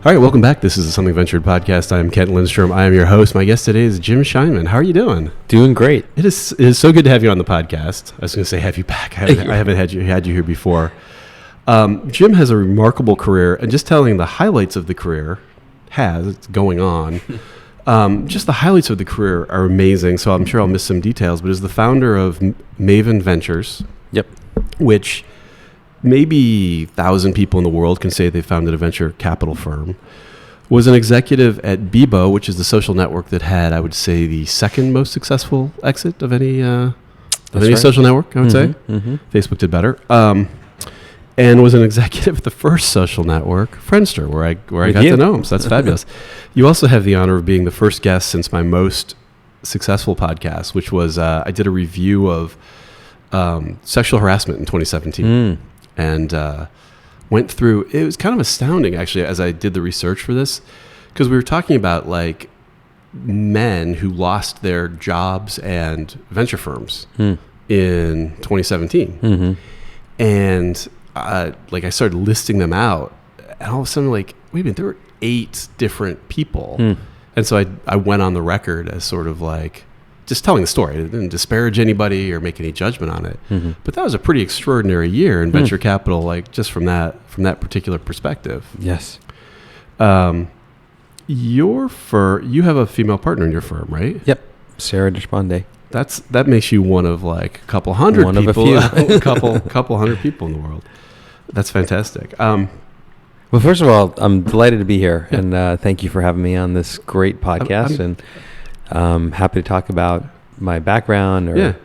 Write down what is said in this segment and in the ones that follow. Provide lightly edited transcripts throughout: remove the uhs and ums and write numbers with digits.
All right, welcome back. This is the Something Ventured podcast. I am Kent Lindstrom. I am your host. My guest today is Jim Scheinman. How are you doing? Doing great. It is so good to have you on the podcast. I was going to say have you back. I haven't had you here before. Jim has a remarkable career, and just telling the highlights of the career it's going on. Just the highlights of the career are amazing, so I'm sure I'll miss some details, but is the founder of Maven Ventures. Yep. Which maybe 1,000 people in the world can say they founded a venture capital firm. Was an executive at Bebo, which is the social network that had, I would say, the second most successful exit of any social network, I would say. Mm-hmm. Facebook did better. And was an executive at the first social network, Friendster, where I got to know him. So that's fabulous. You also have the honor of being the first guest since my most successful podcast, which was I did a review of sexual harassment in 2017. And went through, it was kind of astounding actually as I did the research for this, because we were talking about like men who lost their jobs and venture firms in 2017. Mm-hmm. And I started listing them out, and all of a sudden like, wait a minute, there were 8 different people. And so I went on the record as sort of like, just telling the story. I didn't disparage anybody or make any judgment on it. Mm-hmm. But that was a pretty extraordinary year in venture capital, like just from that particular perspective. Yes. Your firm, you have a female partner in your firm, right? Yep. Sarah Deshpande. That makes you one of like a couple hundred people. Of a few. couple hundred people in the world. That's fantastic. Well, first of all, I'm delighted to be here, and thank you for having me on this great podcast. And happy to talk about my background.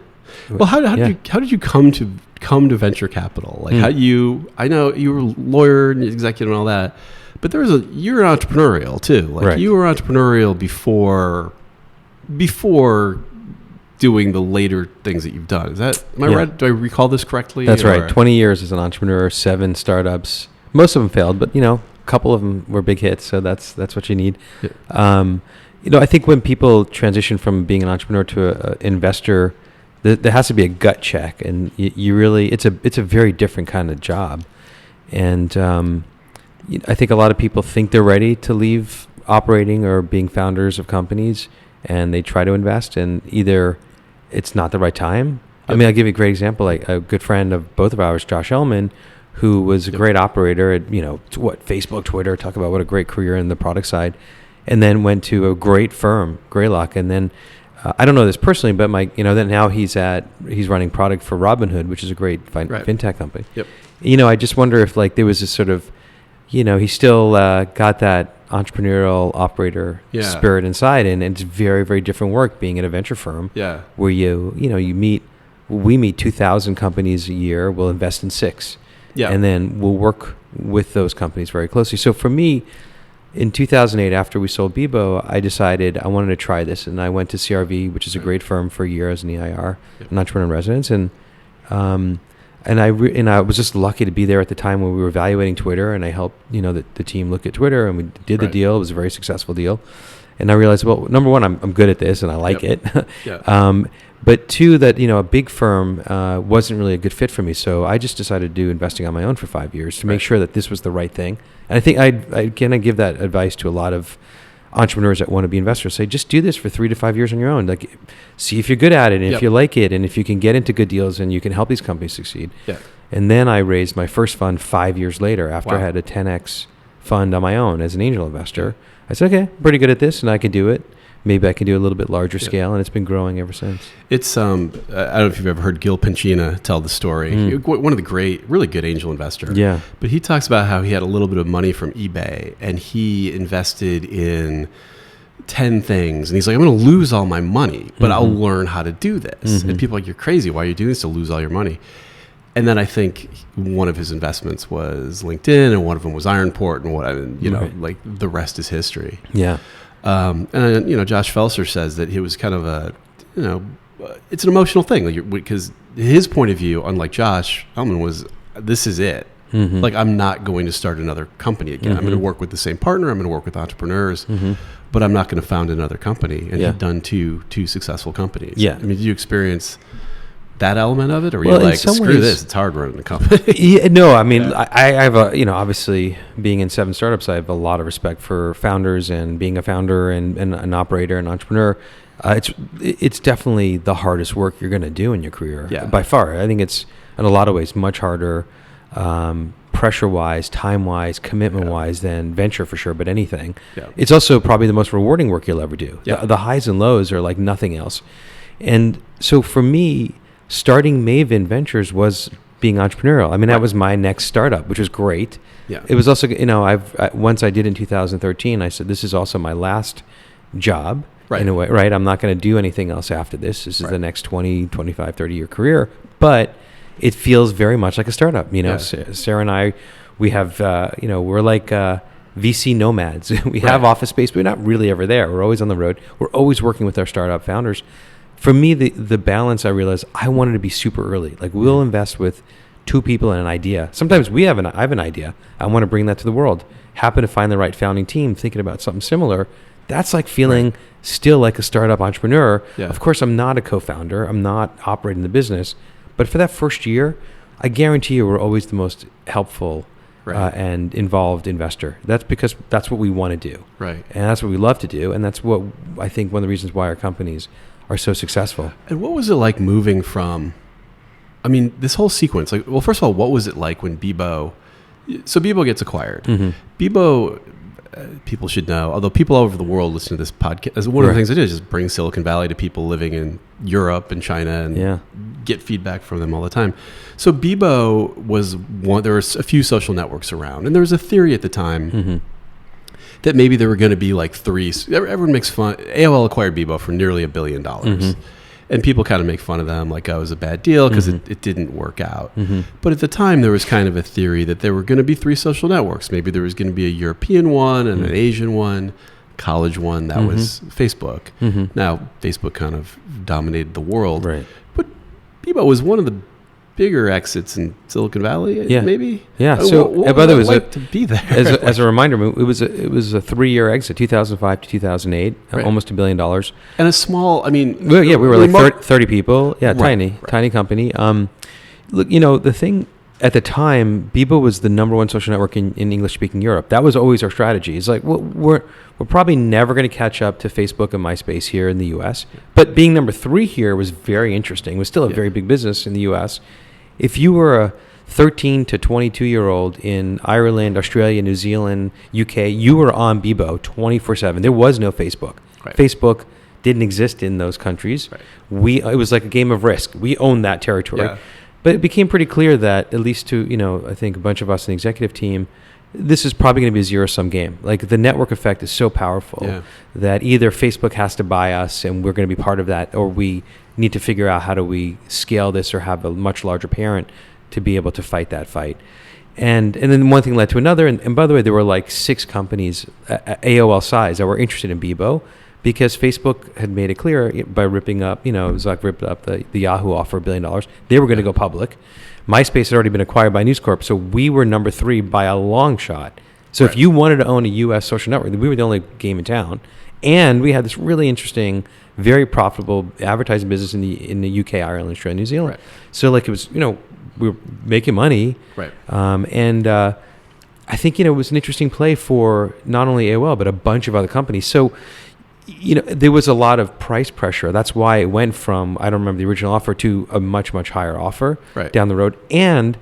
Well, how did you come to venture capital? Like I know you were a lawyer and executive and all that, but you're entrepreneurial too. Like right. You were entrepreneurial before doing the later things that you've done. Am I right? Do I recall this correctly? That's right. 20 years as an entrepreneur, 7 startups. Most of them failed, but a couple of them were big hits. So that's what you need. Yeah. I think when people transition from being an entrepreneur to an investor, there has to be a gut check, and you really it's a very different kind of job. And I think a lot of people think they're ready to leave operating or being founders of companies, and they try to invest, and either it's not the right time. Yep. I mean, I'll give you a great example. Like a good friend of both of ours, Josh Ellman, who was a great operator at Facebook, Twitter. Talk about what a great career in the product side. And then went to a great firm, Greylock, and then I don't know this personally, but then now he's running product for Robinhood, which is a great fintech company. Yep. I just wonder if like there was this sort of, he still got that entrepreneurial operator spirit inside, and it's very, very different work being at a venture firm. Yeah. Where we meet 2,000 companies a year. We'll invest in 6. Yeah. And then we'll work with those companies very closely. So for me, in 2008, after we sold Bebo, I decided I wanted to try this, and I went to CRV, which is a great firm for a year as an EIR, an entrepreneur in residence, and I was just lucky to be there at the time when we were evaluating Twitter, and I helped the team look at Twitter, and we did the deal. It was a very successful deal, and I realized, well, number one, I'm good at this, and I like it. But 2, that a big firm wasn't really a good fit for me, so I just decided to do investing on my own for 5 years to make sure that this was the right thing. And I think I kind of give that advice to a lot of entrepreneurs that want to be investors. Say, just do this for 3 to 5 years on your own. Like, see if you're good at it, and if you like it, and if you can get into good deals, and you can help these companies succeed. Yeah. And then I raised my first fund 5 years later after I had a 10x fund on my own as an angel investor. I said, okay, I'm pretty good at this, and I can do it. Maybe I can do a little bit larger scale, and it's been growing ever since. It's I don't know if you've ever heard Gil Pincina tell the story. One of the great, really good angel investor. Yeah. But he talks about how he had a little bit of money from eBay, and he invested in 10 things, and he's like, I'm going to lose all my money, but I'll learn how to do this. And people are like, you're crazy. Why are you doing this to lose all your money? And then I think one of his investments was LinkedIn, and one of them was Ironport, and like the rest is history. Yeah. And Josh Felser says that it was kind of it's an emotional thing, because his point of view, unlike Josh Ellman, was this is it. Like, I'm not going to start another company again. I'm going to work with the same partner. I'm going to work with entrepreneurs, but I'm not going to found another company. And he'd done two successful companies. Yeah. I mean, did you experience that element of it, or Well, you're in like, some screw ways- this, it's hard running a company? Yeah, no, I mean, I have a, obviously being in 7 startups, I have a lot of respect for founders and being a founder and an operator and entrepreneur. It's definitely the hardest work you're going to do in your career by far. I think it's in a lot of ways much harder, pressure-wise, time-wise, commitment-wise than venture for sure, but anything. Yeah. It's also probably the most rewarding work you'll ever do. Yeah. The highs and lows are like nothing else. And so for me, starting Maven Ventures was being entrepreneurial. I mean, that was my next startup, which was great. Yeah. It was also, once I did in 2013, I said, this is also my last job in a way, right? I'm not going to do anything else after this. This is the next 20, 25, 30-year career. But it feels very much like a startup. Sarah and I, we have, we're like VC nomads. We have office space, but we're not really ever there. We're always on the road. We're always working with our startup founders. For me, the balance, I realized I wanted to be super early. Like, we'll invest with 2 people in an idea. Sometimes I have an idea. I want to bring that to the world. Happen to find the right founding team thinking about something similar. That's like feeling still like a startup entrepreneur. Yeah. Of course, I'm not a co-founder. I'm not operating the business. But for that first year, I guarantee you we're always the most helpful and involved investor. That's because that's what we want to do. Right. And that's what we love to do. And that's what I think one of the reasons why our companies are so successful. And what was it like moving from, this whole sequence, like, well, first of all, what was it like when Bebo gets acquired? Mm-hmm. Bebo, people should know, although people all over the world listen to this podcast, one of the things it is just bring Silicon Valley to people living in Europe and China and get feedback from them all the time. So Bebo was one, there were a few social networks around, and there was a theory at the time that maybe there were going to be like 3. Everyone makes fun. AOL acquired Bebo for nearly $1 billion. And people kind of make fun of them like, oh, it was a bad deal because it didn't work out. But at the time, there was kind of a theory that there were going to be 3 social networks. Maybe there was going to be a European one and an Asian one, college one. That was Facebook. Now, Facebook kind of dominated the world. Right. But Bebo was one of the bigger exits in Silicon Valley, maybe. Yeah. So, what by the way, was it like to be there? As a reminder, it was a 3-year exit, 2005 to 2008, almost $1 billion. And a small, we were like 30 people. Yeah, tiny company. Look, the thing at the time, Bebo was the number 1 social network in English-speaking Europe. That was always our strategy. It's like, we're probably never going to catch up to Facebook and MySpace here in the U.S. But being number 3 here was very interesting. It was still a very big business in the U.S. If you were a 13 to 22-year-old in Ireland, Australia, New Zealand, UK, you were on Bebo 24/7. There was no Facebook. Right. Facebook didn't exist in those countries. Right. It was like a game of Risk. We owned that territory. Yeah. But it became pretty clear that, at least to, I think a bunch of us in the executive team, this is probably going to be a zero-sum game. Like, the network effect is so powerful that either Facebook has to buy us and we're going to be part of that, or we need to figure out how do we scale this or have a much larger parent to be able to fight that fight. And then one thing led to another. And by the way, there were like 6 companies AOL size that were interested in Bebo, because Facebook had made it clear by ripping up, Zuck ripped up the Yahoo offer $1 billion. They were going to go public. MySpace had already been acquired by News Corp, so we were number 3 by a long shot. So if you wanted to own a U.S. social network, we were the only game in town. And we had this really interesting, very profitable advertising business in the UK, Ireland, Australia, New Zealand. Right. So like, it was, we were making money. Right. I think, it was an interesting play for not only AOL, but a bunch of other companies. So, there was a lot of price pressure. That's why it went from, I don't remember the original offer, to a much, much higher offer down the road. And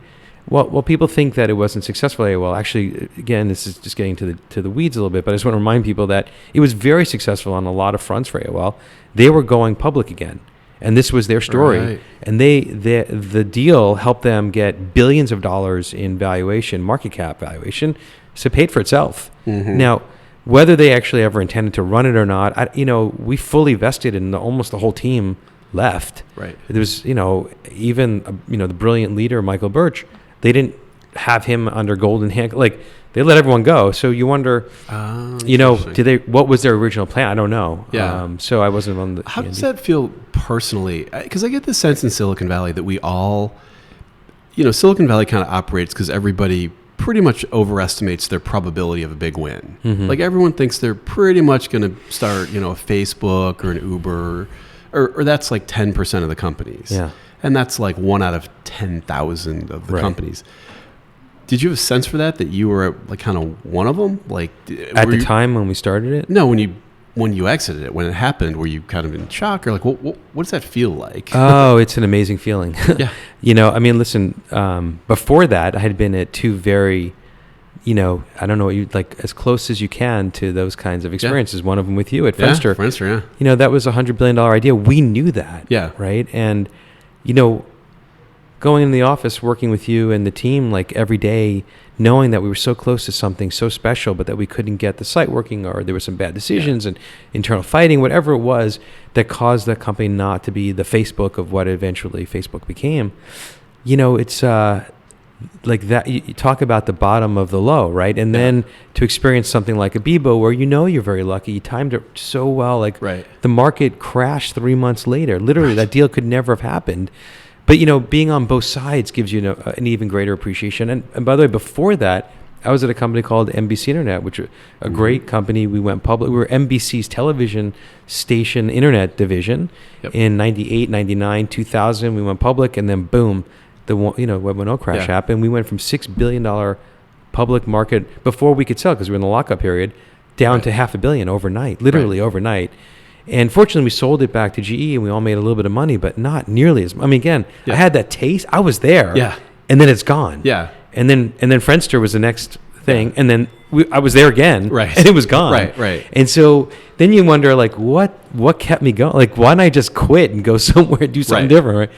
well, people think that it wasn't successful at AOL. Actually, again, this is just getting to the weeds a little bit, but I just want to remind people that it was very successful on a lot of fronts for AOL. They were going public again, and this was their story. Right. And the deal helped them get billions of dollars in valuation, market cap valuation, so it paid for itself. Now, whether they actually ever intended to run it or not, we fully vested in almost the whole team left. Right. There was, even, the brilliant leader, Michael Birch, they didn't have him under golden hand. Like, they let everyone go. So you wonder, what was their original plan? I don't know. Yeah. So I wasn't on the... How does that feel personally? Because I get the sense in Silicon Valley that we all, Silicon Valley kind of operates because everybody pretty much overestimates their probability of a big win. Like, everyone thinks they're pretty much going to start, a Facebook or an Uber, or that's like 10% of the companies. Yeah. And that's like 1 out of 10,000 of the companies. Did you have a sense for that you were like kind of one of them? Like at the time when we started it? No, when you exited it, when it happened, were you kind of in shock or like, what does that feel like? Oh, it's an amazing feeling. Yeah. I mean, listen, before that I had been at two very, I don't know what you'd like, as close as you can to those kinds of experiences. Yeah. One of them with you at Friendster. Friendster, yeah. That was $100 billion idea. We knew that. Yeah. Right. And, going in the office, working with you and the team, like every day, knowing that we were so close to something so special, but that we couldn't get the site working, or there were some bad decisions and internal fighting, whatever it was that caused the company not to be the Facebook of what eventually Facebook became. It's like that. You talk about the bottom of the low, right? And then to experience something like a Bebo, where you're very lucky, you timed it so well. Like the market crashed 3 months later. Literally, that deal could never have happened. But, being on both sides gives you an even greater appreciation. And by the way, before that, I was at a company called NBC Internet, which was a great company. We went public. We were NBC's television station internet division in 98, 99, 2000. We went public, and then boom, the Web 1.0 crash happened. We went from $6 billion public market before we could sell, because we were in the lockup period, down to $500 million overnight, literally overnight. And fortunately, we sold it back to GE, and we all made a little bit of money, but not nearly as much. I mean, again, I had that taste. I was there. Yeah. And then it's gone. Yeah. And then Friendster was the next thing. And then I was there again. Right. And it was gone. Right. And so then you wonder, like, what kept me going? Like, why didn't I just quit and go somewhere and do something different? Right?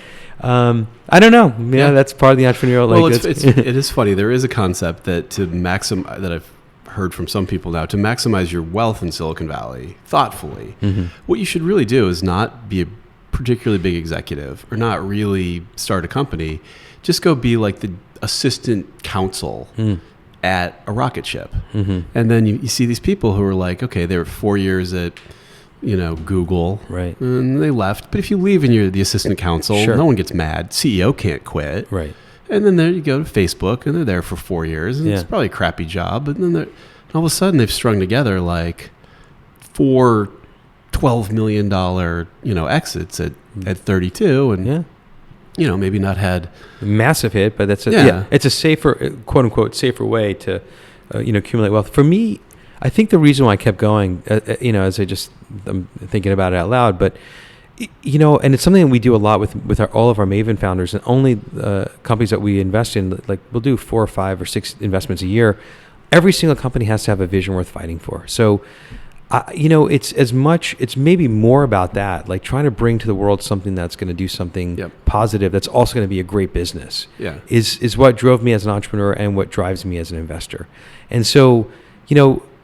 I don't know. Yeah, that's part of the entrepreneurial. Well, it is funny. There is a concept that I've heard from some people now, to maximize your wealth in Silicon Valley thoughtfully. What you should really do is not be a particularly big executive, or not really start a company. Just go be like the assistant counsel at a rocket ship. And then you see these people who are like, okay, they were 4 years at Google, right, and they left. But if you leave and you're the assistant counsel, no one gets mad. CEO can't quit, right. And then there you go to Facebook, and they're there for 4 years, and it's probably a crappy job. But then all of a sudden they've strung together like 4 $12 million exits at 32, and maybe not had a massive hit, but that's it's a safer, quote unquote, safer way to accumulate wealth. For me, I think the reason why I kept going, as I'm thinking about it out loud, but and it's something that we do a lot with all of our Maven founders, and only companies that we invest in, like we'll do 4 or 5 or 6 investments a year. Every single company has to have a vision worth fighting for. So, it's maybe more about that, like trying to bring to the world something that's going to do something positive, that's also going to be a great business. Yeah, is what drove me as an entrepreneur and what drives me as an investor. And so,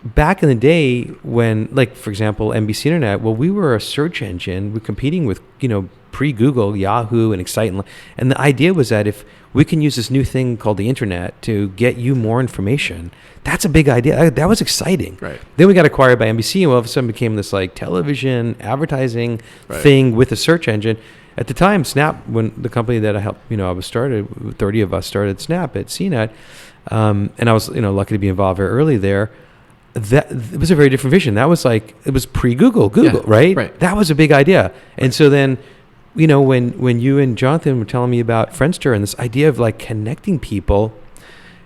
back in the day when, like, for example, NBC Internet, well, we were a search engine. We're competing with, pre-Google, Yahoo, and Excite. And the idea was that if we can use this new thing called the internet to get you more information, that's a big idea. That was exciting. Right. Then we got acquired by NBC, and all of a sudden became this like television advertising thing with a search engine. At the time, Snap, when the company that I helped, I was started, 30 of us started Snap at CNET, and I was, lucky to be involved very early there. That it was a very different vision. That was like, it was pre-Google, right? That was a big idea. And so then, when you and Jonathan were telling me about Friendster and this idea of like connecting people,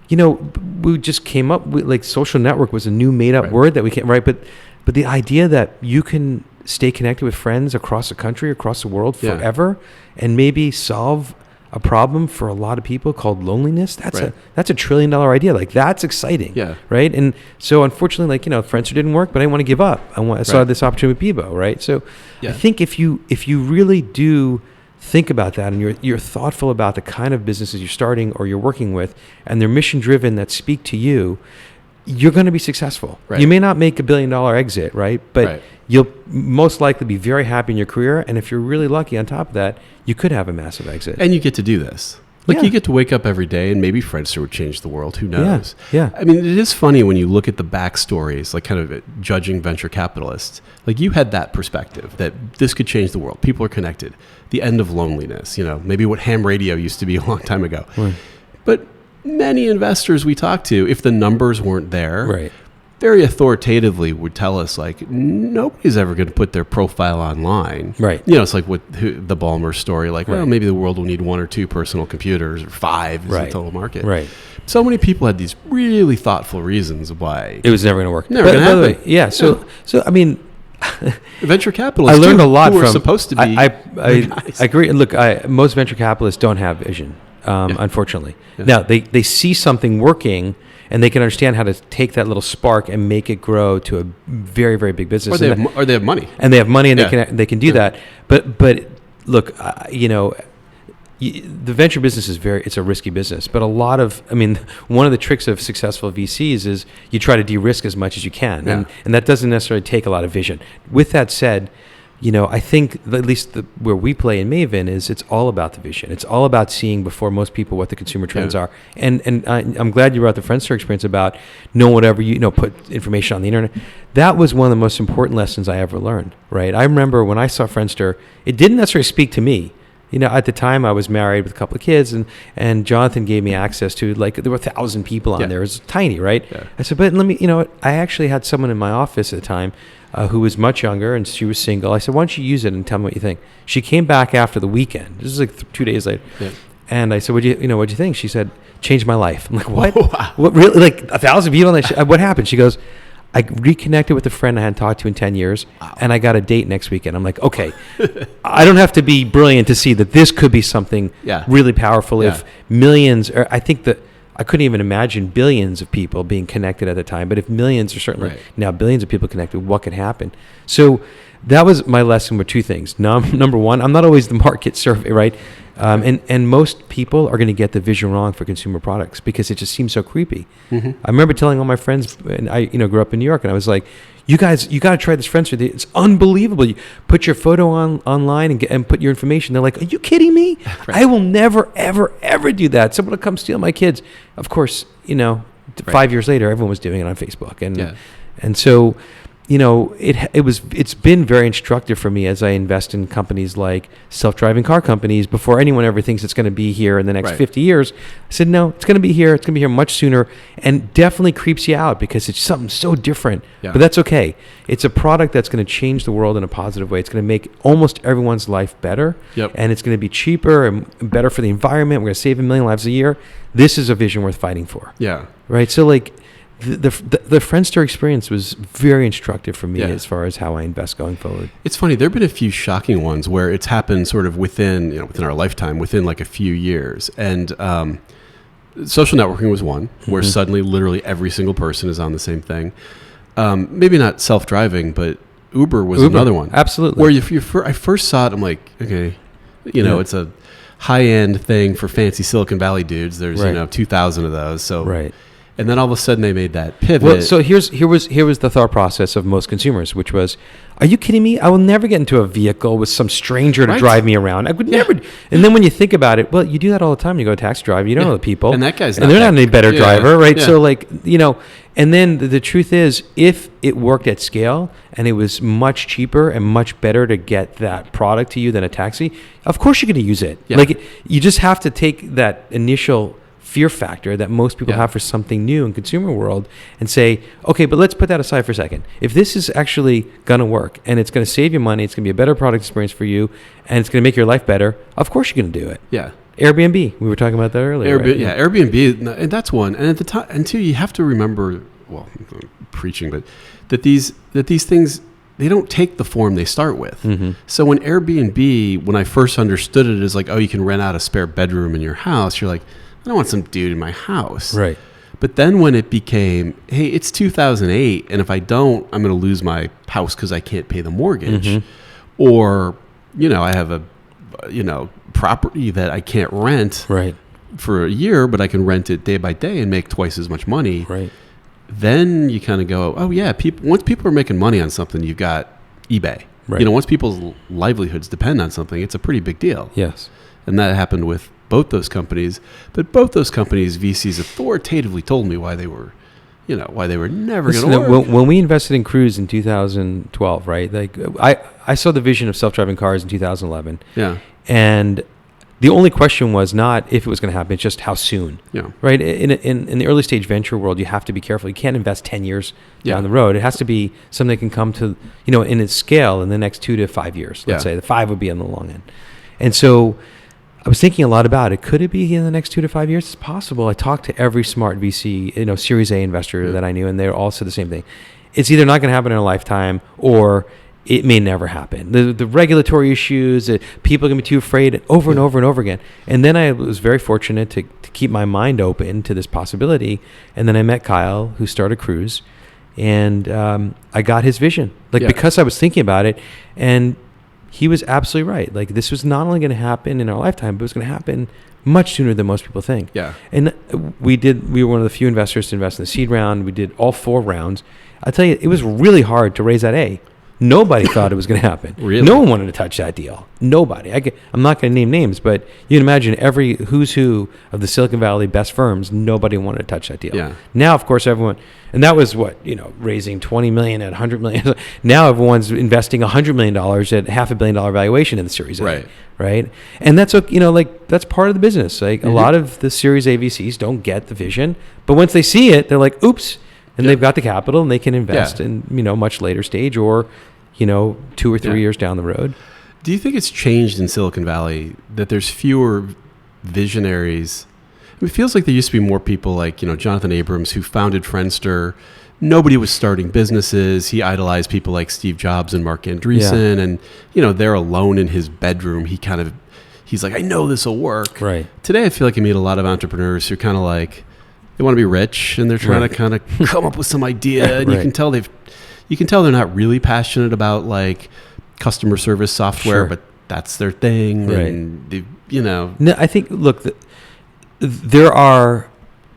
we just came up with, like, social network was a new made up word that we can't, right? But the idea that you can stay connected with friends across the country, across the world forever, and maybe solve a problem for a lot of people called loneliness. That's a $1 trillion idea. Like, that's exciting. Yeah. Right. And so unfortunately, Friendster didn't work, but I didn't want to give up. I saw this opportunity with Bebo. Right. So I think if you really do think about that, and you're thoughtful about the kind of businesses you're starting or you're working with, and they're mission driven, that speak to you, you're going to be successful. Right. You may not make $1 billion exit, right? But you'll most likely be very happy in your career. And if you're really lucky on top of that, you could have a massive exit. And you get to do this. Like, you get to wake up every day, and maybe Friendster would change the world. Who knows? Yeah. I mean, it is funny when you look at the backstories, like kind of judging venture capitalists. Like, you had that perspective that this could change the world. People are connected. The end of loneliness, maybe what ham radio used to be a long time ago. Right. But many investors we talked to, if the numbers weren't there, very authoritatively would tell us, like, nobody's ever going to put their profile online. Right. It's like with the Ballmer story, like, well, Right. maybe the world will need 1 or 2 personal computers, or 5 is Right. the total market. Right. So many people had these really thoughthtful reasons why It was never going to work. Never gonna By the happen. way, yeah. So I mean, venture capitalists. I learned too, a lot who are from. supposed to be. I guys. agree. Look, most venture capitalists don't have vision, unfortunately. Yeah. Now they see something working, and they can understand how to take that little spark and make it grow to a very, very big business. Or they have money. And they have money, and Yeah. they can do that. But look, the venture business it's a risky business, but one of the tricks of successful VCs is you try to de-risk as much as you can, Yeah. and that doesn't necessarily take a lot of vision. With that said, I think at least where we play in Maven is it's all about the vision. It's all about seeing before most people what the consumer trends are. And I'm glad you brought the Friendster experience about know whatever put information on the internet. That was one of the most important lessons I ever learned. Right? I remember when I saw Friendster, it didn't necessarily speak to me. At the time I was married with a couple of kids, and Jonathan gave me access to, like, there were 1,000 people on there. It was tiny, right? Yeah. I said, but let me, I actually had someone in my office at the time who was much younger, and she was single. I said, why don't you use it and tell me what you think? She came back after the weekend. This is like 2 days later. Yeah. And I said, what'd you think? She said, changed my life. I'm like, what? Wow. What, really? Like 1,000 people on that? What happened? She goes, I reconnected with a friend I hadn't talked to in 10 years, and I got a date next weekend. I'm like, okay, I don't have to be brilliant to see that this could be something really powerful if millions, or I think that I couldn't even imagine billions of people being connected at the time, but if millions, or certainly now billions of people connected, what could happen? So that was my lesson with 2 things. Number one, I'm not always the market survey, right? And most people are going to get the vision wrong for consumer products because it just seems so creepy. Mm-hmm. I remember telling all my friends, and I grew up in New York, and I was like, you guys, you got to try this Friendster. It's unbelievable. You put your photo online and put your information. They're like, are you kidding me? Right. I will never, ever, ever do that. Someone will come steal my kids. Of course, 5 years later, everyone was doing it on Facebook. And so, it's been very instructive for me as I invest in companies like self-driving car companies. Before anyone ever thinks it's going to be here in the next 50 years, I said, no, it's going to be here. It's going to be here much sooner, and definitely creeps you out because it's something so different. Yeah. But that's okay. It's a product that's going to change the world in a positive way. It's going to make almost everyone's life better, and it's going to be cheaper and better for the environment. We're going to save 1 million lives a year. This is a vision worth fighting for. Yeah. Right. So like, the Friendster experience was very instructive for me as far as how I invest going forward. It's funny. There have been a few shocking ones where it's happened sort of within our lifetime, within like a few years. And social networking was one where suddenly literally every single person is on the same thing. Maybe not self-driving, but Uber was another one. Absolutely. Where I first saw it, I'm like, okay, it's a high-end thing for fancy Silicon Valley dudes. There's 2,000 of those. So right. And then all of a sudden they made that pivot. Well, so here was the thought process of most consumers, which was, are you kidding me? I will never get into a vehicle with some stranger to drive me around. I would never. And then when you think about it, well, you do that all the time. You go to a taxi drive, you don't know the people. And that guy's and they're not any better driver, right? Yeah. So like, and then the truth is, if it worked at scale and it was much cheaper and much better to get that product to you than a taxi, of course you're going to use it. Yeah. Like, you just have to take that initial fear factor that most people have for something new in consumer world and say, okay, but let's put that aside for a second. If this is actually going to work and it's going to save you money, it's going to be a better product experience for you, and it's going to make your life better, of course you're going to do it. Yeah. Airbnb, we were talking about that earlier. Right? Yeah, Airbnb, and that's one. And at the time, and two, you have to remember, well, I'm preaching, but that these things, they don't take the form they start with. Mm-hmm. So when Airbnb, when I first understood it as like, oh, you can rent out a spare bedroom in your house, you're like, I don't want some dude in my house. Right. But then when it became, hey, it's 2008, and if I don't, I'm going to lose my house because I can't pay the mortgage. Mm-hmm. Or, I have a, property that I can't rent for a year, but I can rent it day by day and make twice as much money. Right. Then you kind of go, oh, yeah, once people are making money on something, you've got eBay. Right. Once people's livelihoods depend on something, it's a pretty big deal. Yes. And that happened with both those companies, but both those companies, VCs authoritatively told me why they were never going to work. When we invested in Cruise in 2012, right? Like I saw the vision of self-driving cars in 2011. Yeah. And the only question was not if it was going to happen, it's just how soon. Yeah. Right? In the early stage venture world, you have to be careful. You can't invest 10 years down the road. It has to be something that can come to, in its scale in the next 2 to 5 years. Let's say the 5 would be on the long end. And so I was thinking a lot about it. Could it be in the next 2 to 5 years? It's possible. I talked to every smart VC, Series A investor that I knew, and they all said the same thing. It's either not going to happen in a lifetime, or it may never happen. The regulatory issues, people are going to be too afraid, over and over and over again. And then I was very fortunate to keep my mind open to this possibility. And then I met Kyle, who started Cruise, and I got his vision. Because I was thinking about it, and he was absolutely right. Like, this was not only going to happen in our lifetime, but it was going to happen much sooner than most people think. Yeah. And we were one of the few investors to invest in the seed round. We did all 4 rounds. I'll tell you, it was really hard to raise that A. Nobody thought it was going to happen. Really? No one wanted to touch that deal. Nobody. I'm not going to name names, but you can imagine every who's who of the Silicon Valley best firms, nobody wanted to touch that deal. Yeah. Now, of course, everyone, and that was raising $20 million at $100 million. Now everyone's investing $100 million at $500 million valuation in the Series A. Right. And that's, that's part of the business. Like, a lot of the Series A VCs don't get the vision, but once they see it, they're like, oops. And they've got the capital, and they can invest in, much later stage, or, 2 or 3 years down the road. Do you think it's changed in Silicon Valley that there's fewer visionaries? It feels like there used to be more people like, Jonathan Abrams, who founded Friendster. Nobody was starting businesses. He idolized people like Steve Jobs and Mark Andreessen. And, they're alone in his bedroom. He's like, I know this will work. Right. Today, I feel like I meet a lot of entrepreneurs who are kind of like, they want to be rich, and they're trying to kind of come up with some idea. And you can tell they're not really passionate about like customer service software, but that's their thing. Right. And they, No, I think, look, there are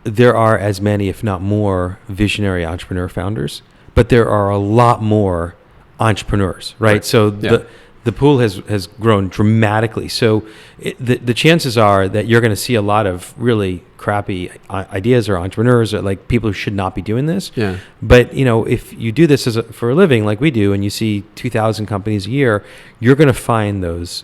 as many, if not more, visionary entrepreneur founders, but there are a lot more entrepreneurs, right? So the pool has grown dramatically. So the chances are that you're going to see a lot of really crappy ideas, or entrepreneurs, or like people who should not be doing this. Yeah. But if you do this for a living, like we do, and you see 2,000 companies a year, you're going to find those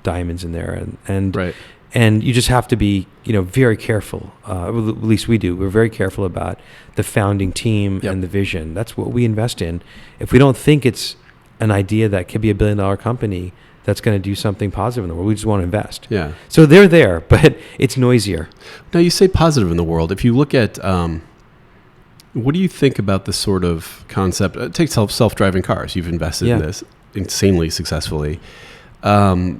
diamonds in there, and you just have to be very careful. At least we do. We're very careful about the founding team and the vision. That's what we invest in. If we don't think it's an idea that could be $1 billion company that's going to do something positive in the world, we just want to invest. Yeah. So they're there, but it's noisier. Now, you say positive in the world. If you look at, what do you think about the sort of concept? Take self-driving cars. You've invested in this insanely successfully. That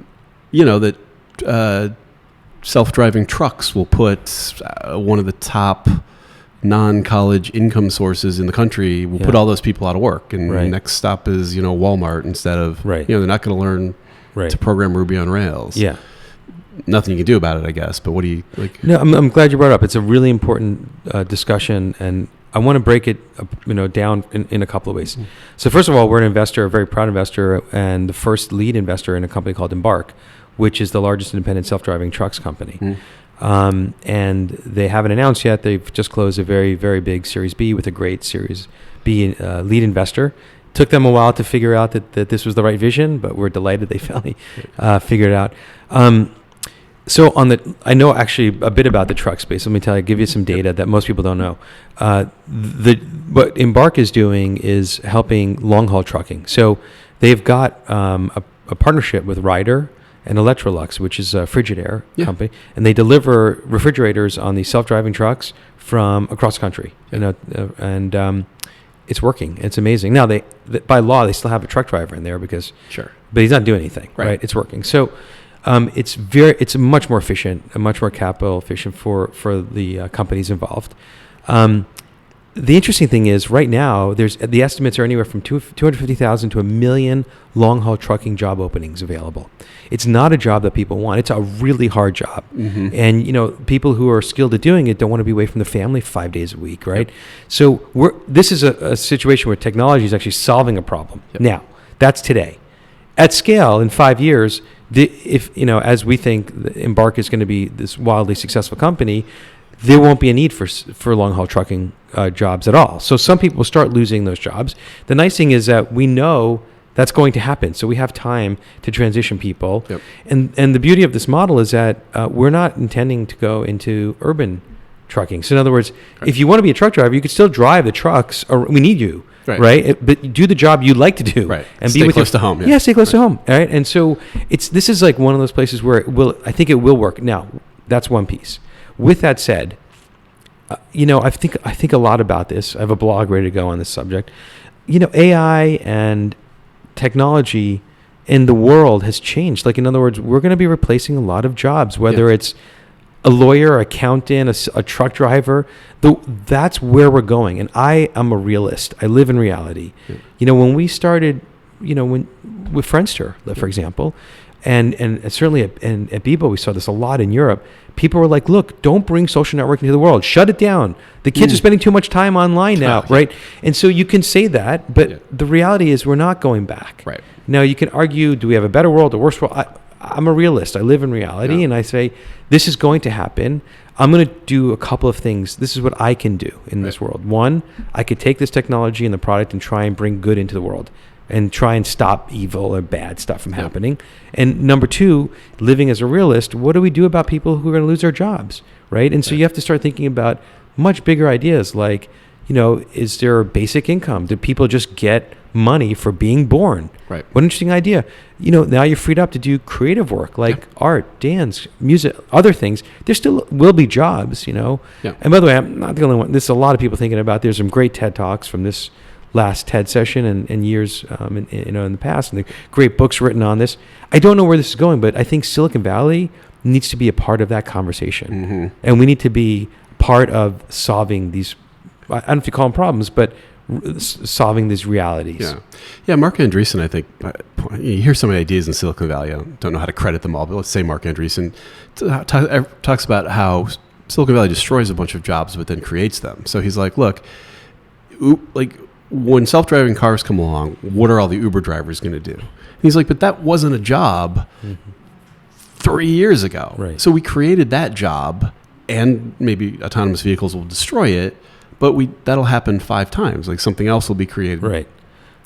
self-driving trucks will put one of the top non-college income sources in the country, will put all those people out of work, and the next stop is Walmart, instead of they're not going to learn to program Ruby on Rails. Nothing you can do about it, I guess. But what do you like? No, I'm glad you brought it up. It's a really important discussion, and I want to break it down in a couple of ways. So first of all, we're an investor, a very proud investor, and the first lead investor in a company called Embark, which is the largest independent self-driving trucks company. And they haven't announced yet. They've just closed a very, very big Series B with a great Series B lead investor. Took them a while to figure out that this was the right vision, but we're delighted they finally figured it out. So I know actually a bit about the truck space. Let me give you some data that most people don't know. What Embark is doing is helping long-haul trucking. So they've got a partnership with Ryder and Electrolux, which is a Frigidaire company, and they deliver refrigerators on these self-driving trucks from across the country. And it's working. It's amazing. Now by law, they still have a truck driver in there but he's not doing anything. Right? It's working. So it's much more efficient and much more capital efficient for the companies involved. The interesting thing is, right now, the estimates are anywhere from 250,000 to 1 million long-haul trucking job openings available. It's not a job that people want. It's a really hard job. And, people who are skilled at doing it don't want to be away from the family 5 days a week, right? So this is a situation where technology is actually solving a problem. Now, that's today. At scale, in 5 years, as we think Embark is going to be this wildly successful company, there won't be a need for long-haul trucking jobs at all. So some people will start losing those jobs. The nice thing is that we know That's going to happen. So we have time to transition people. Yep. And the beauty of this model is that we're not intending to go into urban trucking. So in other words, if you want to be a truck driver, you could still drive the trucks, or we need you, right? But do the job you like to do. Right. And stay be with close to home. Yeah, stay close to home. All right. And so this is like one of those places where I think it will work. Now, that's one piece. With that said, I think a lot about this. I have a blog ready to go on this subject. AI and technology in the world has changed. Like, in other words, we're going to be replacing a lot of jobs, whether it's a lawyer, accountant, a truck driver. That's where we're going. And I am a realist. I live in reality. Yeah. When we started, with Friendster, for example, and certainly at Bebo, we saw this a lot in Europe. People were like, look, don't bring social networking to the world. Shut it down. The kids are spending too much time online now, right? And so you can say that, but the reality is we're not going back. Right. Now, you can argue, do we have a better world, a worse world? I'm a realist. I live in reality, and I say, this is going to happen. I'm going to do a couple of things. This is what I can do in this world. One, I could take this technology and the product and try and bring good into the world and try and stop evil or bad stuff from happening. And number two, living as a realist, what do we do about people who are going to lose their jobs, right? And so you have to start thinking about much bigger ideas like, is there a basic income? Do people just get money for being born? Right. What an interesting idea. Now you're freed up to do creative work like art, dance, music, other things. There still will be jobs, Yeah. And by the way, I'm not the only one. There's a lot of people thinking about. There's some great TED Talks from this last TED session and years in the past, and the great books written on this. I don't know where this is going, but I think Silicon Valley needs to be a part of that conversation. Mm-hmm. And we need to be part of solving these, I don't know if you call them problems, but solving these realities. Yeah. Mark Andreessen, I think, you hear some of the ideas in Silicon Valley. I don't know how to credit them all, but let's say Mark Andreessen talks about how Silicon Valley destroys a bunch of jobs, but then creates them. So he's like, look, when self-driving cars come along, what are all the Uber drivers going to do? And he's like, but that wasn't a job 3 years ago. Right. So we created that job, and maybe autonomous vehicles will destroy it, but that'll happen 5 times. Like something else will be created. Right.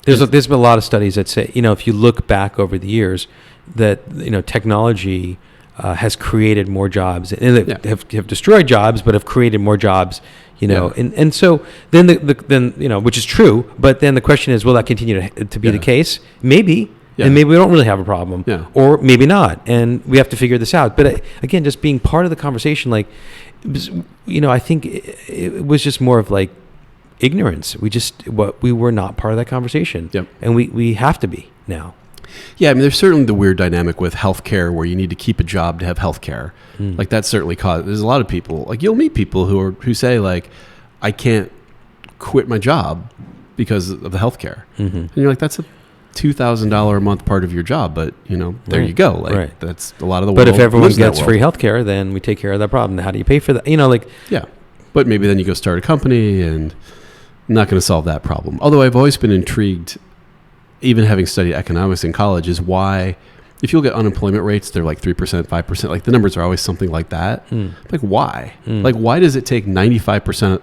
There's been a lot of studies that say, if you look back over the years, that technology has created more jobs, and have destroyed jobs, but have created more jobs. And so then which is true, but then the question is, will that continue to be the case? Maybe, and maybe we don't really have a problem, or maybe not, and we have to figure this out. But again, just being part of the conversation, like, I think it was just more of like ignorance. We were not part of that conversation, and we have to be now. Yeah, I mean, there's certainly the weird dynamic with healthcare where you need to keep a job to have healthcare. Like that certainly there's a lot of people, like you'll meet people who say like, I can't quit my job because of the healthcare. Mm-hmm. And you're like, that's a $2,000 a month part of your job, but there you go. Like that's a lot of the world. But if everyone gets free healthcare, then we take care of that problem. How do you pay for that? Yeah, but maybe then you go start a company, and I'm not going to solve that problem. Although I've always been intrigued, even having studied economics in college, is why if you look at unemployment rates, they're like 3%, 5%. Like the numbers are always something like that. Like why? Like why does it take 95%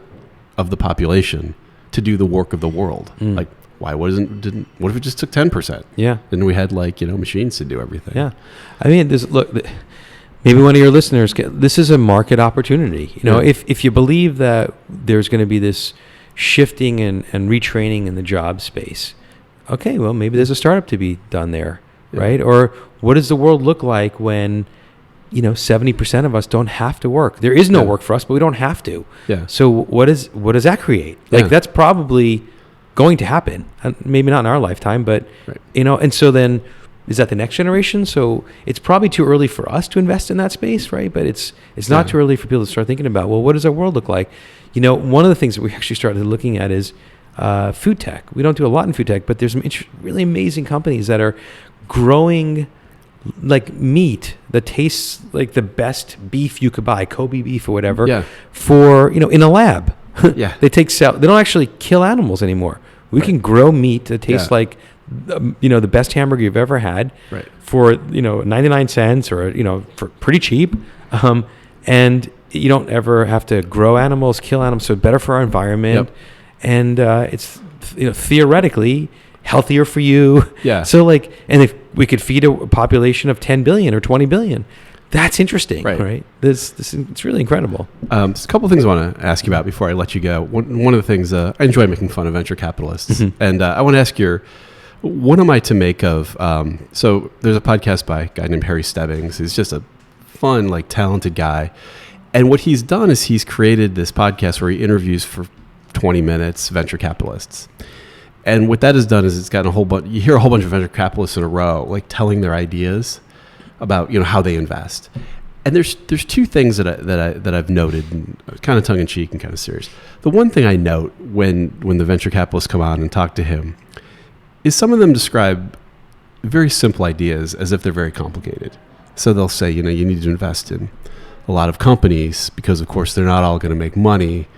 of the population to do the work of the world? Like why what if it just took 10%? Yeah. Then we had machines to do everything. Yeah. I mean, maybe one of your listeners, this is a market opportunity. If you believe that there's going to be this shifting and retraining in the job space, okay, well, maybe there's a startup to be done there, right? Or what does the world look like when, 70% of us don't have to work? There is no work for us, but we don't have to. Yeah. So what does that create? Like that's probably going to happen. Maybe not in our lifetime, but and so then is that the next generation? So it's probably too early for us to invest in that space, right? But it's not too early for people to start thinking about, well, what does our world look like? One of the things that we actually started looking at is food tech. We don't do a lot in food tech, but there's some really amazing companies that are growing like meat that tastes like the best beef you could buy, Kobe beef or whatever, for in a lab. They don't actually kill animals anymore. We can grow meat that tastes like the best hamburger you've ever had for 99 cents or for pretty cheap, and you don't ever have to grow animals, kill animals, so better for our environment. And it's theoretically healthier for you. Yeah. So like, and if we could feed a population of 10 billion or 20 billion, that's interesting, right? This it's really incredible. There's a couple of things I want to ask you about before I let you go. One of the things I enjoy making fun of venture capitalists, and I want to ask what am I to make of? So there's a podcast by a guy named Harry Stebbings. He's just a fun, like talented guy, and what he's done is he's created this podcast where he interviews for 20 minutes venture capitalists. And what that has done is it's gotten you hear a whole bunch of venture capitalists in a row, like telling their ideas about, how they invest. And there's two things that I've noted, kind of tongue in cheek and kind of serious. The one thing I note when the venture capitalists come on and talk to him is some of them describe very simple ideas as if they're very complicated. So they'll say, you need to invest in a lot of companies because, of course, they're not all going to make money,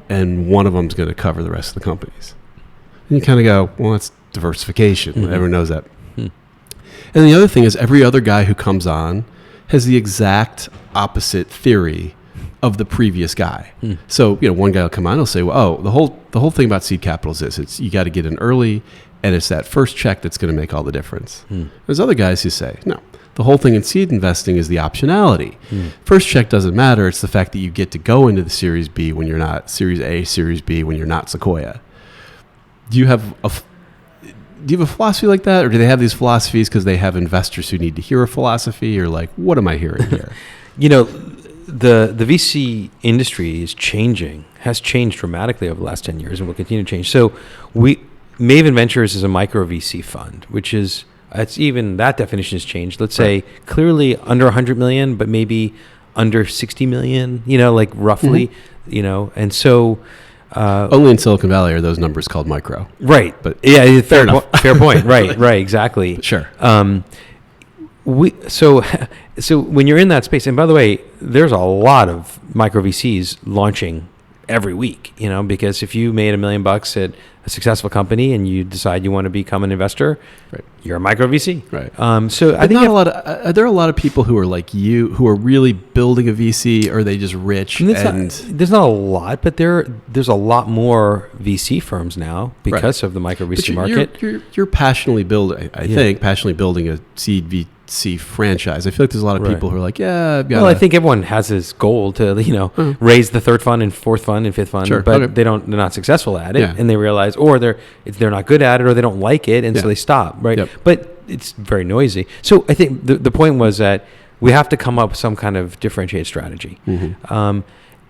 and one of them's going to cover the rest of the companies. And you kind of go, well, that's diversification. Everyone knows that. And the other thing is every other guy who comes on has the exact opposite theory of the previous guy. So, one guy will come on, he'll say, well, the whole thing about seed capital is this. It's you got to get in early, and it's that first check that's going to make all the difference. There's other guys who say, no, the whole thing in seed investing is the optionality. First check doesn't matter. It's the fact that you get to go into the Series B when you're not Series A, Series B when you're not Sequoia. Do you have a philosophy like that, or do they have these philosophies because they have investors who need to hear a philosophy, or like, what am I hearing here? The VC industry has changed dramatically over the last 10 years and will continue to change. So Maven Ventures is a micro VC fund, which is, even that definition has changed. Let's say clearly under 100 million, but maybe under 60 million, like roughly, and so... only in Silicon Valley are those numbers called micro. Right. But yeah, fair point. Right, exactly. Sure. So when you're in that space, and by the way, there's a lot of micro VCs launching every week, because if you made $1 million at a successful company and you decide you want to become an investor, you're a micro VC. Right. So I think are there a lot of people who are like you who are really building a VC, or are they just rich? There's not a lot, but there's a lot more VC firms now because of the micro VC market. You're passionately building, I think, building a seed VC franchise. I feel like there's a lot of people who are like, I think everyone has this goal to, raise the third fund and fourth fund and fifth fund, but they're not successful at it, and they realize, or they're not good at it, or they don't like it, and so they stop, right? Yep. But it's very noisy. So I think the point was that we have to come up with some kind of differentiated strategy.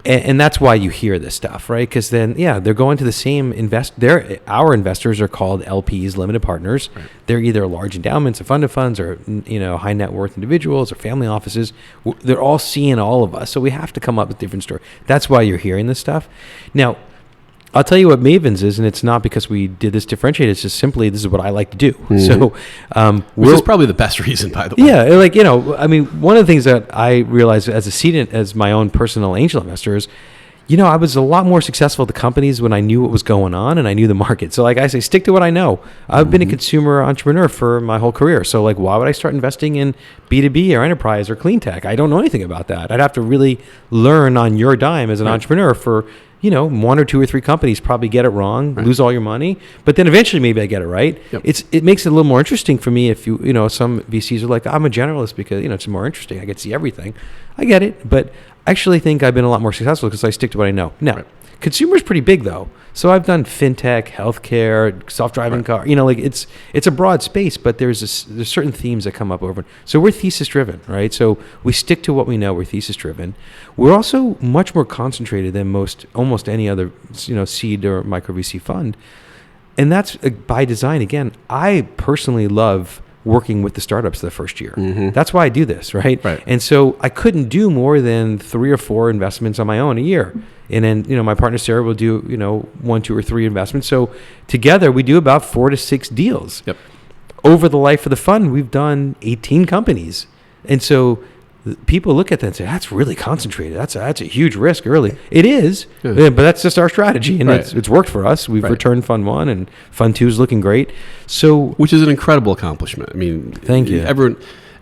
And that's why you hear this stuff, right? Because then, they're going to the same our investors are called LPs, limited partners. Right. They're either large endowments or fund of funds, or high net worth individuals or family offices. They're all seeing all of us, so we have to come up with different stories. That's why you're hearing this stuff. Now, I'll tell you what Mavens is, and it's not because we did this differentiated. It's just simply this is what I like to do. So, which is probably the best reason, by the way. Yeah, one of the things that I realized as a seed, as my own personal angel investor is, I was a lot more successful at the companies when I knew what was going on and I knew the market. So, like I say, stick to what I know. I've been a consumer entrepreneur for my whole career. So, like, why would I start investing in B2B or enterprise or clean tech? I don't know anything about that. I'd have to really learn on your dime as an entrepreneur for. One or two or three companies probably get it wrong, lose all your money, but then eventually maybe I get it right. Yep. It makes it a little more interesting for me if some VCs are like, I'm a generalist because, it's more interesting. I get to see everything. I get it, but I actually think I've been a lot more successful because I stick to what I know. Now, consumer's pretty big though. So I've done fintech, healthcare, self-driving car, it's a broad space, but there's certain themes that come up over. So we're thesis driven, right? So we stick to what we know. We're thesis driven. We're also much more concentrated than almost any other, seed or micro VC fund. And that's by design. Again, I personally love working with the startups the first year. That's why I do this, right? And so I couldn't do more than 3 or 4 investments on my own a year. And then, my partner Sarah will do, 1, 2, or 3 investments. So together we do about 4 to 6 deals. Yep. Over the life of the fund, we've done 18 companies. And so people look at that and say, that's really concentrated. That's a huge risk early. It is, but that's just our strategy. And it's worked for us. We've returned Fund 1 and Fund 2 is looking great. So, which is an incredible accomplishment. I mean, thank you.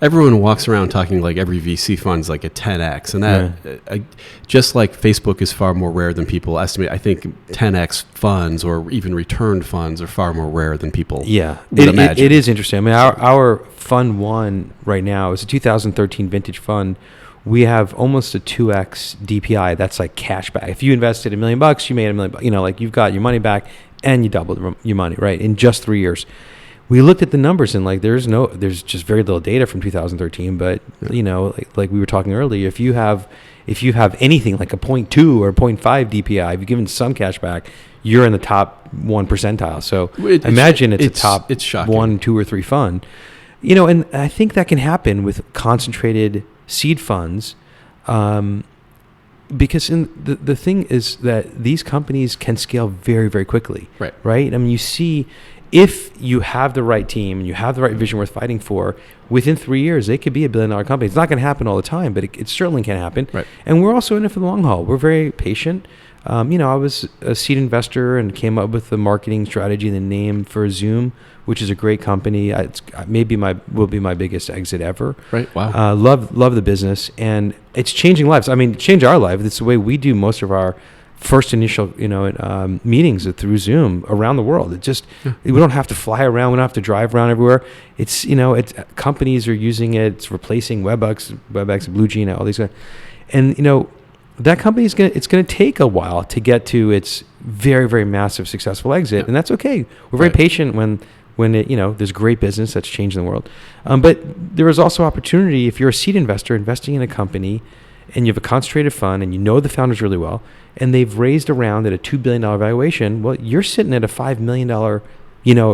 everyone walks around talking like every VC fund's like a 10x, and that just like Facebook is far more rare than people estimate. I think 10x funds or even returned funds are far more rare than people would imagine. It is interesting. I mean, our fund one right now is a 2013 vintage fund. We have almost a 2x DPI. That's like cash back. If you invested $1 million, you made $1 million. You know, like you've got your money back and you doubled your money, right, in just 3 years. We looked at the numbers and like there's just very little data from 2013. But you know, like we were talking earlier, if you have anything like a 0.2 or 0.5 DPI, if you've given some cash back, you're in the top 1 percentile. So imagine it's a top 1, 2, or 3 fund. You know, and I think that can happen with concentrated seed funds, because the thing is that these companies can scale very, very quickly. Right. I mean, you see, if you have the right team and you have the right vision worth fighting for, within 3 years, they could be $1 billion company. It's not going to happen all the time, but it certainly can happen. Right. And we're also in it for the long haul. We're very patient. You know, I was a seed investor and came up with the marketing strategy and the name for Zoom, which is a great company. It's will be my biggest exit ever. Right. Wow. Love the business, and it's changing lives. I mean, change our life. It's the way we do most of our first initial, meetings through Zoom around the world. It just we don't have to fly around. We don't have to drive around everywhere. It's companies are using it. It's replacing WebEx, BlueJean, all these guys, and that company it's going to take a while to get to its very, very massive successful exit, and that's okay. We're very patient when there's great business that's changing the world. But there is also opportunity if you're a seed investor investing in a company and you have a concentrated fund and you know the founders really well and they've raised a round at a $2 billion valuation. Well, you're sitting at a $5 million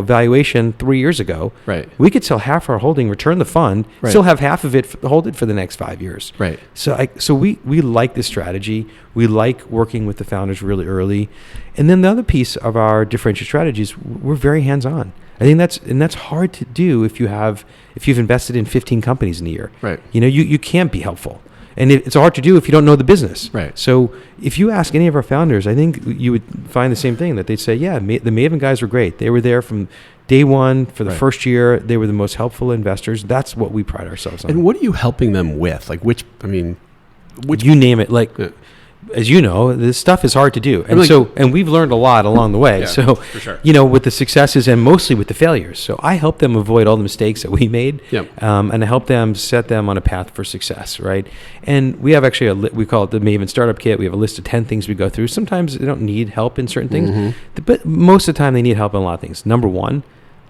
valuation 3 years ago. Right. We could sell half our holding, return the fund, still have half of it, hold it for the next 5 years. Right. So we like this strategy. We like working with the founders really early. And then the other piece of our differentiated strategies, we're very hands-on. I think that's hard to do if you've invested in 15 companies in a year. Right. You can't be helpful. And it's hard to do if you don't know the business. Right. So if you ask any of our founders, I think you would find the same thing, that they'd say, yeah, the Maven guys were great. They were there from day one for the first year. They were the most helpful investors. That's what we pride ourselves on. And what are you helping them with? Like which you name it. Like, as you know, this stuff is hard to do. And and we've learned a lot along the way. Yeah, so, for sure. With the successes and mostly with the failures. So I help them avoid all the mistakes that we made. Yep. And I help them set them on a path for success, right? And we have actually we call it the Maven Startup Kit. We have a list of 10 things we go through. Sometimes they don't need help in certain things, but most of the time they need help in a lot of things. Number one,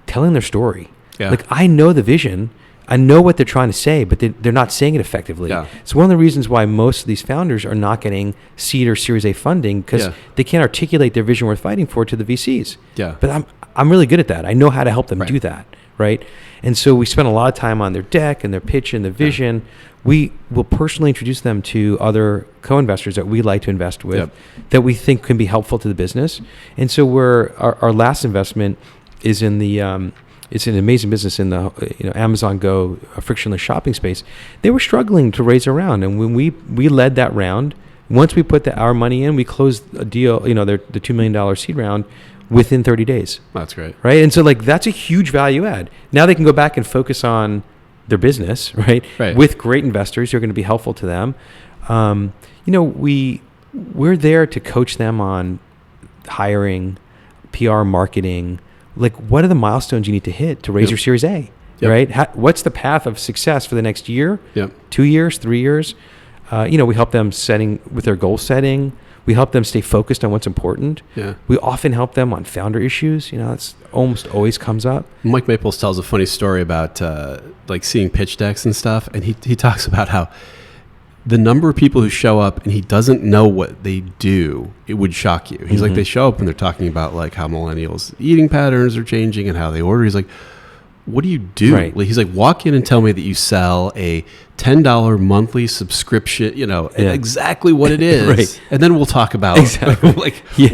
telling their story. Yeah. Like, I know the vision. I know what they're trying to say, but they're not saying it effectively. Yeah. It's one of the reasons why most of these founders are not getting seed or Series A funding, because they can't articulate their vision worth fighting for to the VCs. Yeah. But I'm really good at that. I know how to help them do that, right? And so we spend a lot of time on their deck and their pitch and their vision. Yeah. We will personally introduce them to other co-investors that we like to invest with, that we think can be helpful to the business. And so our last investment is in the it's an amazing business in the Amazon Go frictionless shopping space. They were struggling to raise a round, and when we led that round, once we put our money in, we closed a deal. The $2 million seed round within 30 days. That's great, right? And so that's a huge value add. Now they can go back and focus on their business, right? With great investors who are going to be helpful to them. We're there to coach them on hiring, PR, marketing. Like, what are the milestones you need to hit to raise your Series A, right? What's the path of success for the next year, 2 years, 3 years? We help them with their goal setting. We help them stay focused on what's important. Yeah. We often help them on founder issues. It's almost always comes up. Mike Maples tells a funny story about seeing pitch decks and stuff, and he talks about how the number of people who show up and he doesn't know what they do, it would shock you. He's like, they show up and they're talking about like how millennials' eating patterns are changing and how they order. He's like, what do you do? Right. He's like, walk in and tell me that you sell a $10 monthly subscription, exactly what it is. Right. And then we'll talk about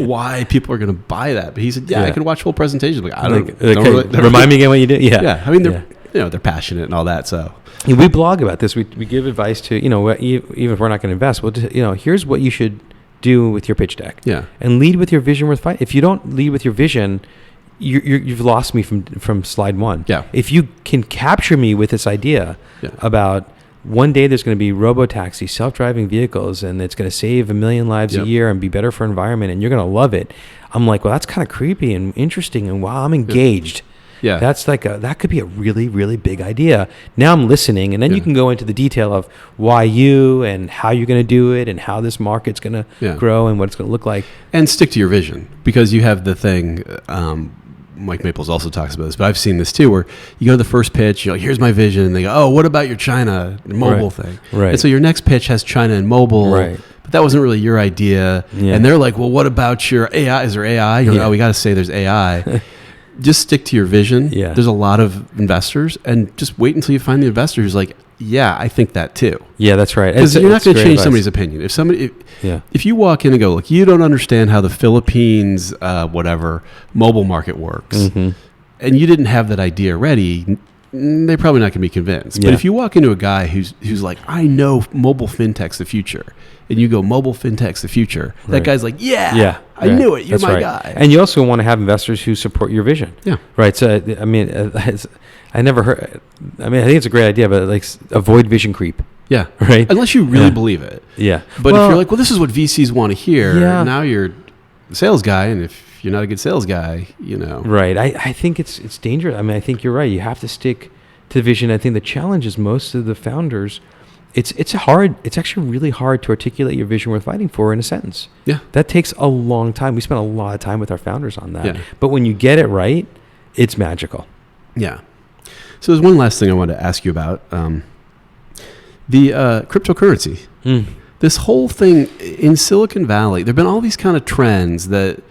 why people are going to buy that. But he said, I can watch whole presentations. Like, I don't really, remind me again what you do. Yeah. I mean, they're passionate and all that. So we blog about this. We give advice to, even if we're not going to invest, here's what you should do with your pitch deck. Yeah. And lead with your vision worth fighting. If you don't lead with your vision, you've lost me from slide one. Yeah. If you can capture me with this idea about one day there's going to be robo-taxi, self-driving vehicles, and it's going to save 1 million lives a year and be better for environment, and you're going to love it. I'm like, well, that's kind of creepy and interesting, and wow, I'm engaged. Yeah. That's that could be a really, really big idea. Now I'm listening, and then you can go into the detail of why you and how you're going to do it and how this market's going to grow and what it's going to look like. And stick to your vision, because you have the thing, Mike Maples also talks about this, but I've seen this too, where you go to the first pitch, you're like, here's my vision, and they go, oh, what about your China mobile thing? Right. And so your next pitch has China and mobile, but that wasn't really your idea. Yeah. And they're like, well, what about your AI? Is there AI? You're like, oh, we got to say there's AI. Just stick to your vision. Yeah. There's a lot of investors, and just wait until you find the investor who's like, yeah, I think that too. Yeah, that's right. Because you're not going to change somebody's opinion. If you walk in and go, look, you don't understand how the Philippines, mobile market works, and you didn't have that idea ready, they're probably not going to be convinced. Yeah. But if you walk into a guy who's like, I know mobile fintech's the future, and you go, mobile fintech's the future, that guy's like, I knew it. You're my guy. And you also want to have investors who support your vision. Yeah. Right. So, I mean, I never heard, I think it's a great idea, but like avoid vision creep. Yeah. Right. Unless you really believe it. Yeah. But if you're like, well, this is what VCs want to hear, now you're the sales guy. And if you're not a good sales guy, Right. I think it's dangerous. I mean, I think you're right. You have to stick to the vision. I think the challenge is most of the founders, it's actually really hard to articulate your vision worth fighting for in a sentence. Yeah. That takes a long time. We spend a lot of time with our founders on that. Yeah. But when you get it right, it's magical. Yeah. So there's one last thing I wanted to ask you about. The cryptocurrency. This whole thing in Silicon Valley, there have been all these kind of trends that,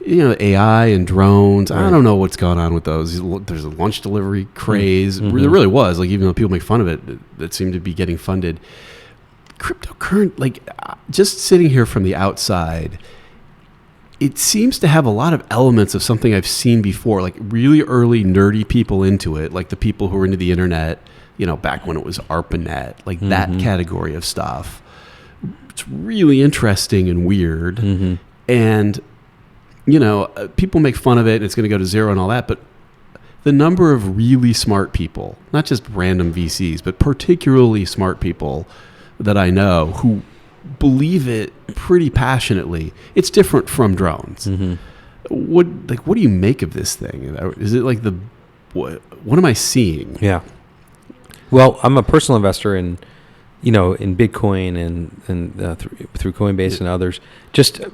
AI and drones. Right. I don't know what's going on with those. There's a lunch delivery craze. There really was. Like, even though people make fun of it, that seemed to be getting funded. Cryptocurrency, just sitting here from the outside, it seems to have a lot of elements of something I've seen before, like really early nerdy people into it, like the people who were into the internet, back when it was ARPANET, like that category of stuff. It's really interesting and weird. And, people make fun of it and it's going to go to zero and all that, but the number of really smart people, not just random VCs, but particularly smart people that I know who believe it pretty passionately. It's different from drones. What do you make of this thing? Is it like what am I seeing? Yeah. Well, I'm a personal investor in Bitcoin and through Coinbase and others.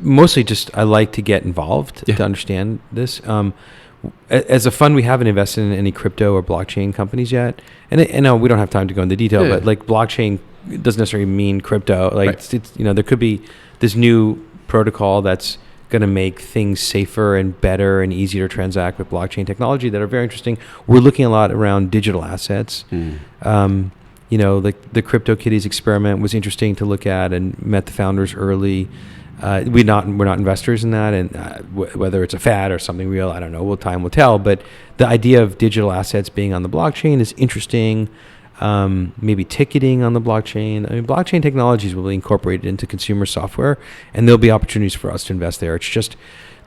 Mostly I like to get involved to understand this. As a fund, we haven't invested in any crypto or blockchain companies yet. And we don't have time to go into detail, but like blockchain doesn't necessarily mean crypto. Like there could be this new protocol that's going to make things safer and better and easier to transact with blockchain technology that are very interesting. We're looking a lot around digital assets. The CryptoKitties experiment was interesting to look at, and met the founders early. We're not investors in that, and whether it's a fad or something real, I don't know. Time will tell. But the idea of digital assets being on the blockchain is interesting. Maybe ticketing on the blockchain. I mean, blockchain technologies will be incorporated into consumer software, and there'll be opportunities for us to invest there. It's just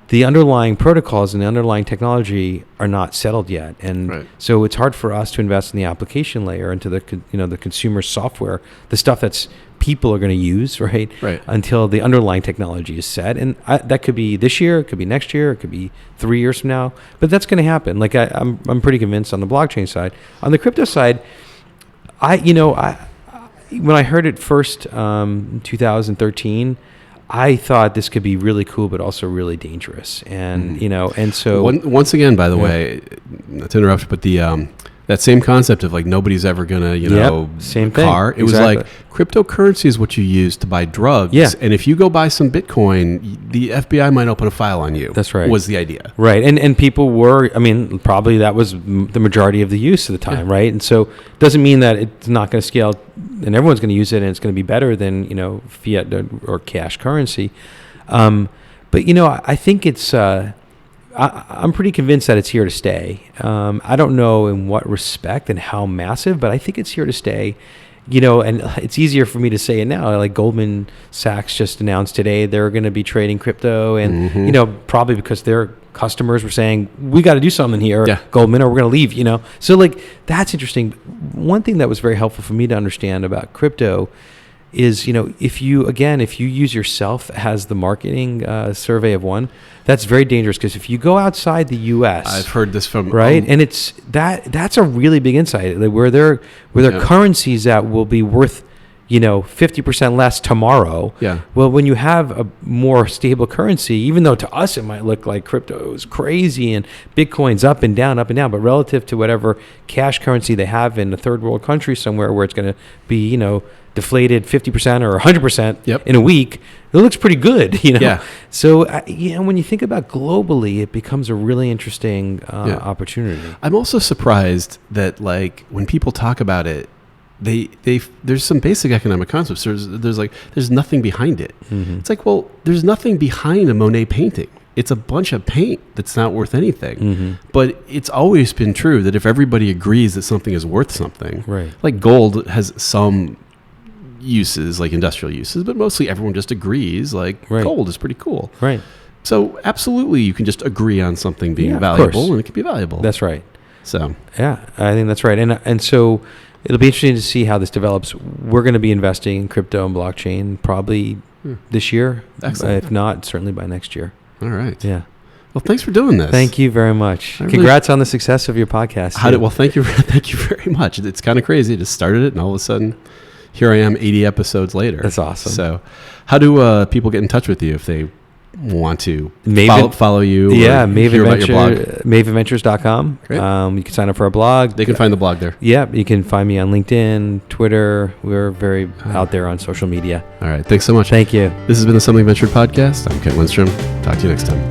the underlying protocols and the underlying technology are not settled yet, and so it's hard for us to invest in the application layer, into the consumer software, the stuff that's people are going to use, right? Until the underlying technology is set, and that could be this year, it could be next year, it could be 3 years from now, but that's going to happen. Like I'm pretty convinced on the blockchain side. On the crypto side, when I heard it first, 2013. I thought this could be really cool, but also really dangerous, and and so once again, by the way, not to interrupt, but the that same concept of like nobody's ever gonna same car. Thing. It was like cryptocurrency is what you use to buy drugs, and if you go buy some Bitcoin, the FBI might open a file on you. That's right. Was the idea right? And people were, probably that was the majority of the use of the time, right? And so doesn't mean that it's not going to scale, and everyone's going to use it, and it's going to be better than fiat or cash currency. But I think it's. I'm pretty convinced that it's here to stay. I don't know in what respect and how massive, but I think it's here to stay. and it's easier for me to say it now. Like Goldman Sachs just announced today they're going to be trading crypto, and probably because their customers were saying we got to do something here, Goldman, or we're going to leave. So like that's interesting. One thing that was very helpful for me to understand about crypto is if you use yourself as the marketing survey of one, that's very dangerous, because if you go outside the U.S., I've heard this from right, and it's that's a really big insight, like where there are currencies that will be worth 50% less tomorrow. Yeah. Well, when you have a more stable currency, even though to us it might look like crypto is crazy and Bitcoin's up and down, but relative to whatever cash currency they have in a third world country somewhere where it's going to be deflated 50% or 100% in a week, it looks pretty good. Yeah. So when you think about globally, it becomes a really interesting opportunity. I'm also surprised that like when people talk about it, there's some basic economic concepts. There's nothing behind it. Mm-hmm. It's like, well, there's nothing behind a Monet painting. It's a bunch of paint that's not worth anything. Mm-hmm. But it's always been true that if everybody agrees that something is worth something, right? Like gold has some uses, like industrial uses, but mostly everyone just agrees like gold is pretty cool. Right. So absolutely you can just agree on something being valuable, and it can be valuable. That's right. So yeah, I think that's right. And so it'll be interesting to see how this develops. We're going to be investing in crypto and blockchain probably this year. Excellent. If not, certainly by next year. All right. Yeah. Well, thanks for doing this. Thank you very much. Congrats on the success of your podcast. Thank you very much. It's kind of crazy. I just started it, and all of a sudden, here I am 80 episodes later. That's awesome. So how do people get in touch with you if they want to follow you? Yeah, hear about your blog? MavenVentures.com. You can sign up for our blog. They can find the blog there. Yeah, you can find me on LinkedIn, Twitter. We're very out there on social media. All right. Thanks so much. Thank you. This has been the Something Ventured podcast. I'm Kent Lindstrom. Talk to you next time.